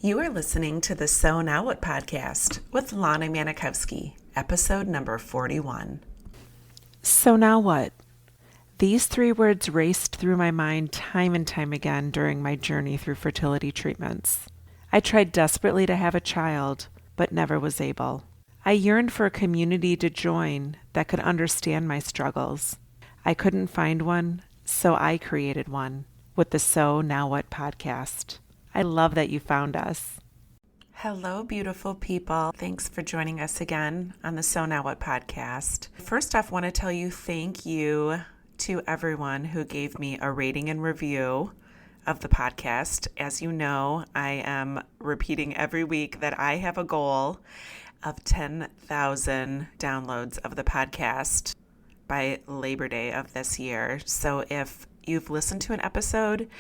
You are listening to the So Now What podcast with Lana Manikowski, episode number 41. So now what? These three words raced through my mind time and time again during my journey through fertility treatments. I tried desperately to have a child, but never was able. I yearned for a community to join that could understand my struggles. I couldn't find one, so I created one with the So Now What podcast. I love that you found us. Hello, beautiful people. Thanks for joining us again on the So Now What podcast. First off, want to tell you thank you to everyone who gave me a rating and review of the podcast. As you know, I am repeating every week that I have a goal of 10,000 downloads of the podcast by Labor Day of this year. So if you've listened to an episode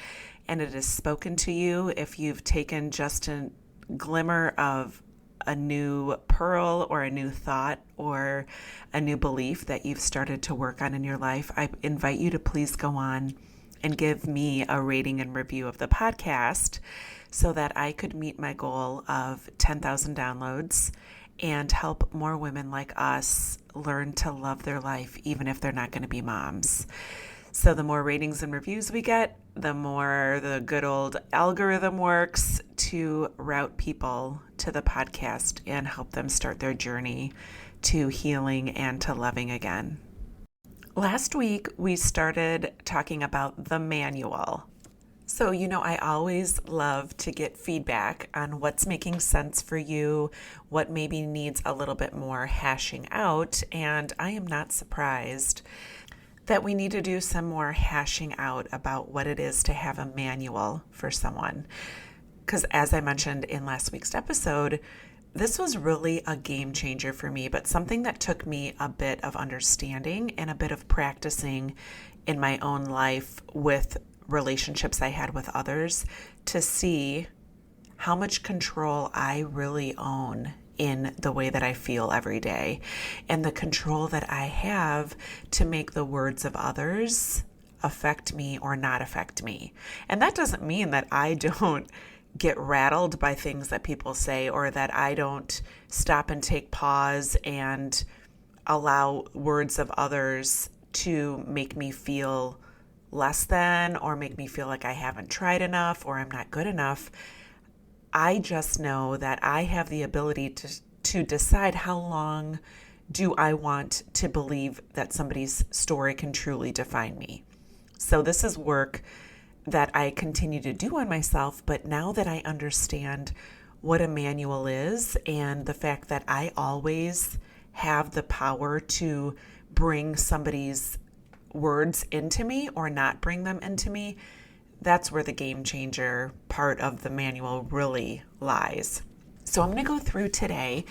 and it has spoken to you, if you've taken just a glimmer of a new pearl or a new thought or a new belief that you've started to work on in your life, I invite you to please go on and give me a rating and review of the podcast so that I could meet my goal of 10,000 downloads and help more women like us learn to love their life even if they're not going to be moms. So the more ratings and reviews we get, the more the good old algorithm works to route people to the podcast and help them start their journey to healing and to loving again. Last week, we started talking about the manual. So, I always love to get feedback on what's making sense for you, what maybe needs a little bit more hashing out, and I am not surprised that we need to do some more hashing out about what it is to have a manual for someone. Because as I mentioned in last week's episode, this was really a game changer for me, but something that took me a bit of understanding and a bit of practicing in my own life with relationships I had with others to see how much control I really own in the way that I feel every day and the control that I have to make the words of others affect me or not affect me. And that doesn't mean that I don't get rattled by things that people say or that I don't stop and take pause and allow words of others to make me feel less than or make me feel like I haven't tried enough or I'm not good enough. I just know that I have the ability to decide how long do I want to believe that somebody's story can truly define me. So this is work that I continue to do on myself, but now that I understand what a manual is and the fact that I always have the power to bring somebody's words into me or not bring them into me, that's where the game changer part of the manual really lies. So I'm going to go through today,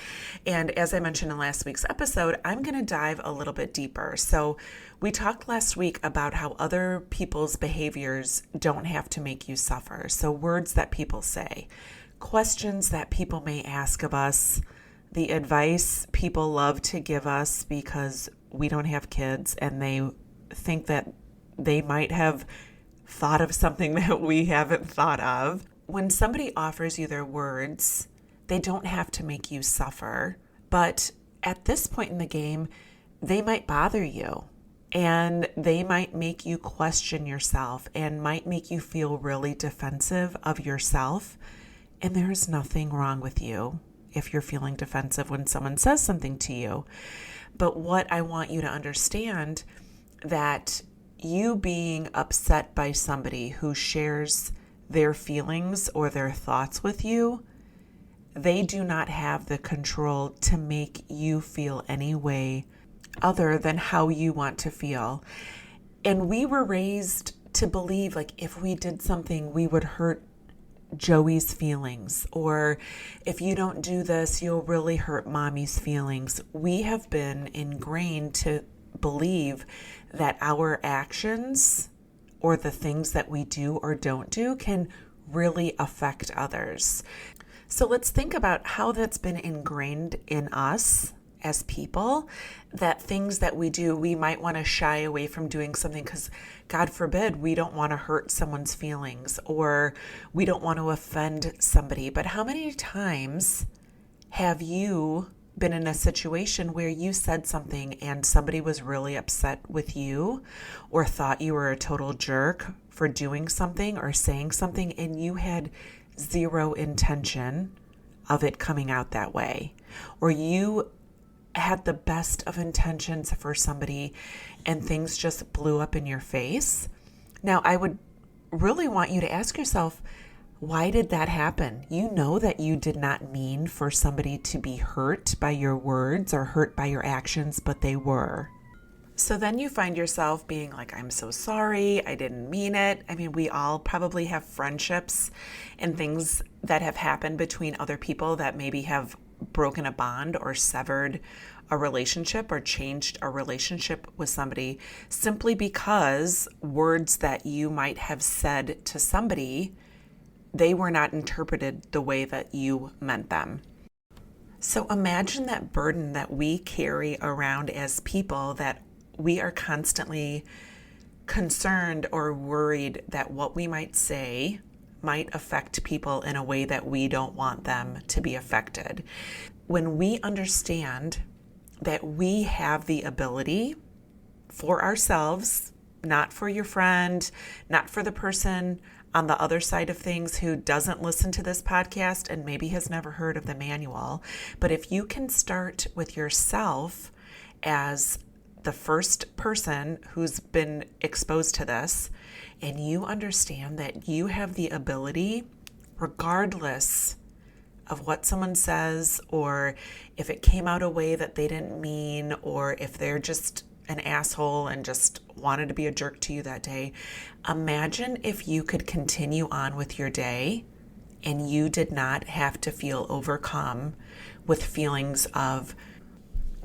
and as I mentioned in last week's episode, I'm going to dive a little bit deeper. So we talked last week about how other people's behaviors don't have to make you suffer. So words that people say, questions that people may ask of us, the advice people love to give us because we don't have kids and they think that they might have thought of something that we haven't thought of. When somebody offers you their words, they don't have to make you suffer, but at this point in the game, they might bother you and they might make you question yourself and might make you feel really defensive of yourself. And there is nothing wrong with you if you're feeling defensive when someone says something to you. But what I want you to understand that you being upset by somebody who shares their feelings or their thoughts with you, they do not have the control to make you feel any way other than how you want to feel. And we were raised to believe like if we did something, we would hurt Joey's feelings, or if you don't do this, you'll really hurt mommy's feelings. We have been ingrained to believe that our actions or the things that we do or don't do can really affect others. So let's think about how that's been ingrained in us as people, that things that we do, we might want to shy away from doing something because, God forbid, we don't want to hurt someone's feelings or we don't want to offend somebody. But how many times have you been in a situation where you said something and somebody was really upset with you or thought you were a total jerk for doing something or saying something, and you had zero intention of it coming out that way? Or you had the best of intentions for somebody and things just blew up in your face? Now, I would really want you to ask yourself, why did that happen? You know that you did not mean for somebody to be hurt by your words or hurt by your actions, but they were. So then you find yourself being like, I'm so sorry, I didn't mean it. I mean, we all probably have friendships and things that have happened between other people that maybe have broken a bond or severed a relationship or changed a relationship with somebody simply because words that you might have said to somebody, they were not interpreted the way that you meant them. So imagine that burden that we carry around as people, that we are constantly concerned or worried that what we might say might affect people in a way that we don't want them to be affected. When we understand that we have the ability for ourselves, not for your friend, not for the person on the other side of things who doesn't listen to this podcast and maybe has never heard of the manual, but if you can start with yourself as the first person who's been exposed to this, and you understand that you have the ability, regardless of what someone says, or if it came out a way that they didn't mean, or if they're just an asshole and just wanted to be a jerk to you that day, imagine if you could continue on with your day and you did not have to feel overcome with feelings of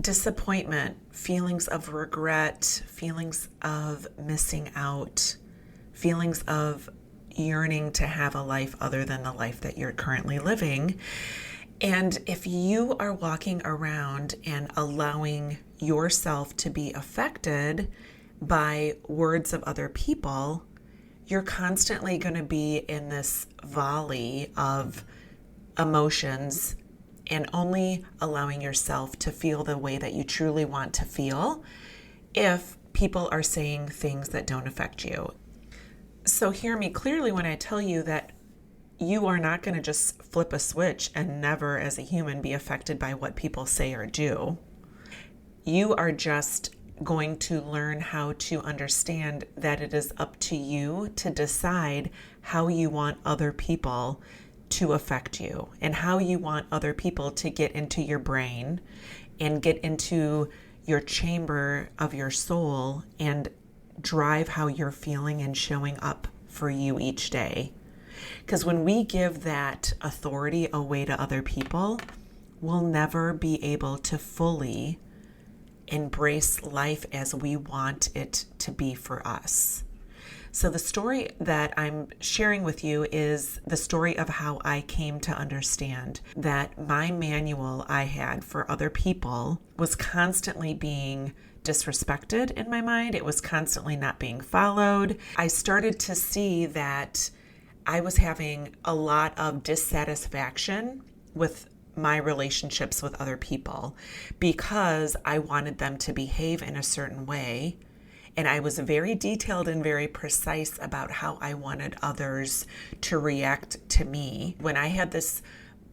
disappointment, feelings of regret, feelings of missing out, feelings of yearning to have a life other than the life that you're currently living. And if you are walking around and allowing yourself to be affected by words of other people, you're constantly going to be in this volley of emotions and only allowing yourself to feel the way that you truly want to feel if people are saying things that don't affect you. So hear me clearly when I tell you that you are not going to just flip a switch and never as a human be affected by what people say or do. You are just going to learn how to understand that it is up to you to decide how you want other people to affect you and how you want other people to get into your brain and get into your chamber of your soul and drive how you're feeling and showing up for you each day. Because when we give that authority away to other people, we'll never be able to fully embrace life as we want it to be for us. So the story that I'm sharing with you is the story of how I came to understand that my manual I had for other people was constantly being disrespected in my mind. It was constantly not being followed. I started to see that I was having a lot of dissatisfaction with my relationships with other people because I wanted them to behave in a certain way. And I was very detailed and very precise about how I wanted others to react to me. When I had this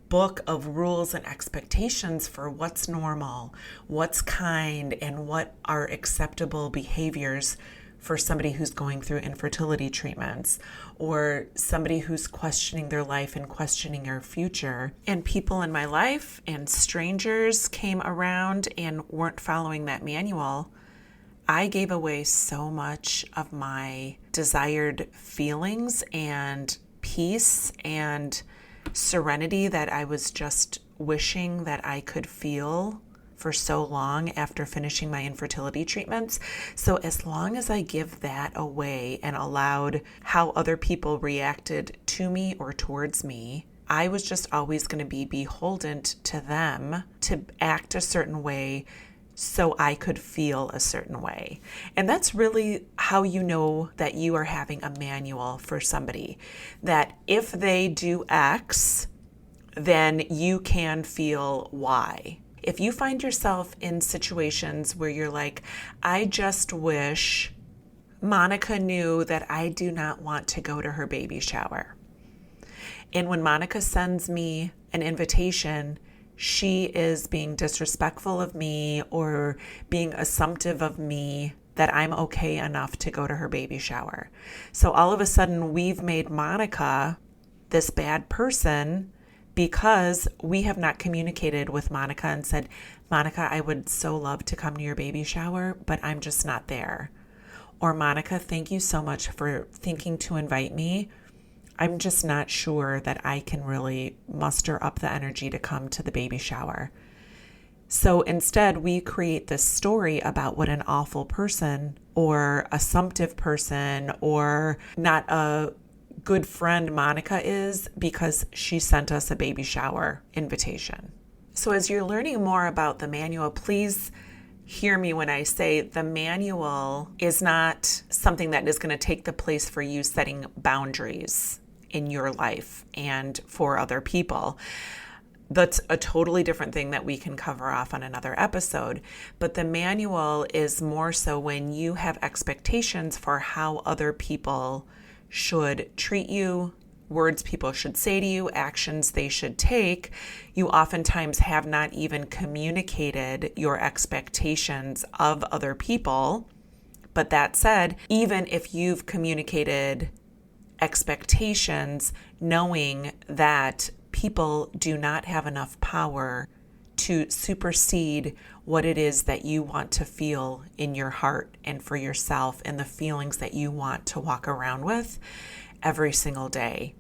book of rules and expectations for what's normal, what's kind, and what are acceptable behaviors for somebody who's going through infertility treatments or somebody who's questioning their life and questioning their future. And people in my life and strangers came around and weren't following that manual. I gave away so much of my desired feelings and peace and serenity that I was just wishing that I could feel for so long after finishing my infertility treatments. So as long as I give that away and allowed how other people reacted to me or towards me I was just always going to be beholden to them to act a certain way so I could feel a certain way. And that's really how you know that you are having a manual for somebody, that if they do X, then you can feel Y. If you find yourself in situations where you're like, I just wish Monica knew that I do not want to go to her baby shower. And when Monica sends me an invitation, she is being disrespectful of me or being assumptive of me that I'm okay enough to go to her baby shower. So all of a sudden, we've made Monica this bad person because we have not communicated with Monica and said, Monica, I would so love to come to your baby shower, but I'm just not there. Or Monica, thank you so much for thinking to invite me. I'm just not sure that I can really muster up the energy to come to the baby shower. So instead, we create this story about what an awful person or assumptive person or not a good friend Monica is because she sent us a baby shower invitation. So as you're learning more about the manual, please hear me when I say the manual is not something that is going to take the place for you setting boundaries in your life and for other people. That's a totally different thing that we can cover off on another episode. But the manual is more so when you have expectations for how other people should treat you, words people should say to you, actions they should take. You oftentimes have not even communicated your expectations of other people. But that said, even if you've communicated expectations, knowing that people do not have enough power to supersede what it is that you want to feel in your heart and for yourself and the feelings that you want to walk around with every single day.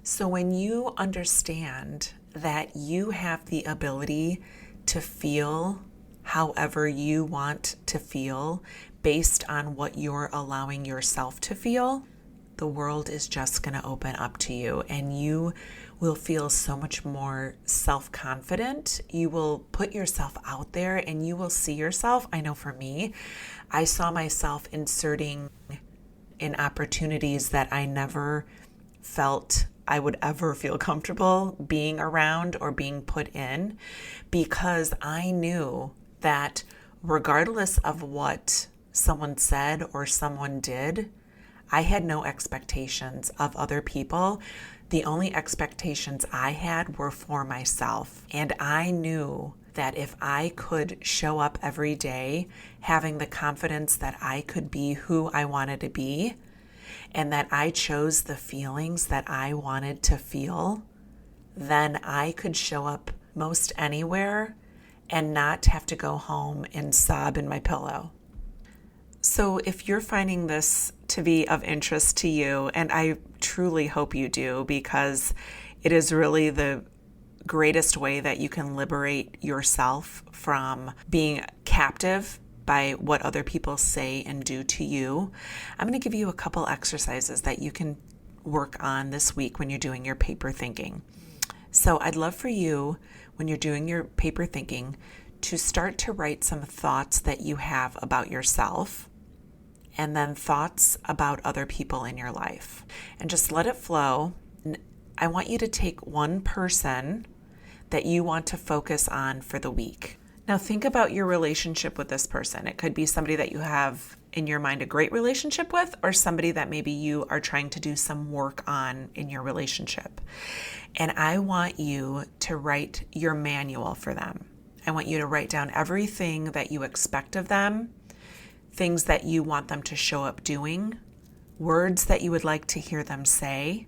So when you understand that you have the ability to feel however you want to feel based on what you're allowing yourself to feel, the world is just going to open up to you and you will feel so much more self-confident. You will put yourself out there and you will see yourself. I know for me, I saw myself inserting in opportunities that I never felt I would ever feel comfortable being around or being put in, because I knew that regardless of what someone said or someone did, I had no expectations of other people. The only expectations I had were for myself. And I knew that if I could show up every day having the confidence that I could be who I wanted to be, and that I chose the feelings that I wanted to feel, then I could show up most anywhere and not have to go home and sob in my pillow. So if you're finding this to be of interest to you, and I truly hope you do, because it is really the greatest way that you can liberate yourself from being captive by what other people say and do to you, I'm going to give you a couple exercises that you can work on this week when you're doing your paper thinking. So I'd love for you, when you're doing your paper thinking, to start to write some thoughts that you have about yourself, and then thoughts about other people in your life. And just let it flow. I want you to take one person that you want to focus on for the week. Now think about your relationship with this person. It could be somebody that you have in your mind a great relationship with, or somebody that maybe you are trying to do some work on in your relationship. And I want you to write your manual for them. I want you to write down everything that you expect of them, things that you want them to show up doing, words that you would like to hear them say.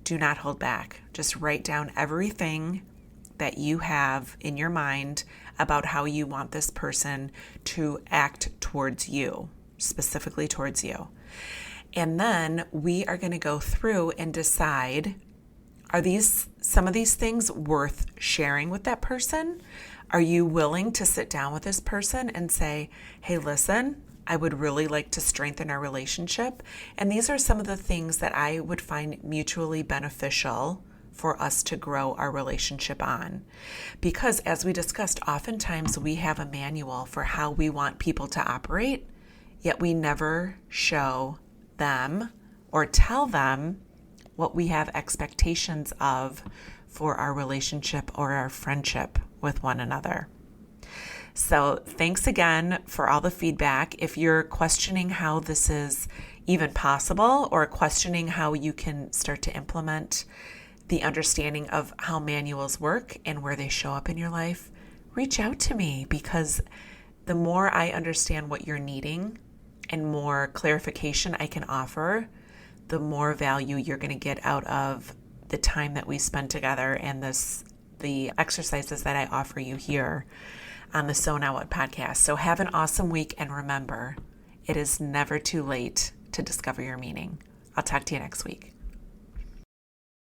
Do not hold back. Just write down everything that you have in your mind about how you want this person to act towards you, specifically towards you. And then we are going to go through and decide, are some of these things worth sharing with that person? Are you willing to sit down with this person and say, hey, listen, I would really like to strengthen our relationship. And these are some of the things that I would find mutually beneficial for us to grow our relationship on. Because as we discussed, oftentimes we have a manual for how we want people to operate, yet we never show them or tell them what we have expectations of for our relationship or our friendship with one another. So thanks again for all the feedback. If you're questioning how this is even possible or questioning how you can start to implement the understanding of how manuals work and where they show up in your life, reach out to me, because the more I understand what you're needing and more clarification I can offer, the more value you're going to get out of the time that we spend together and the exercises that I offer you here on the So Now What podcast. So have an awesome week, and remember, it is never too late to discover your meaning. I'll talk to you next week.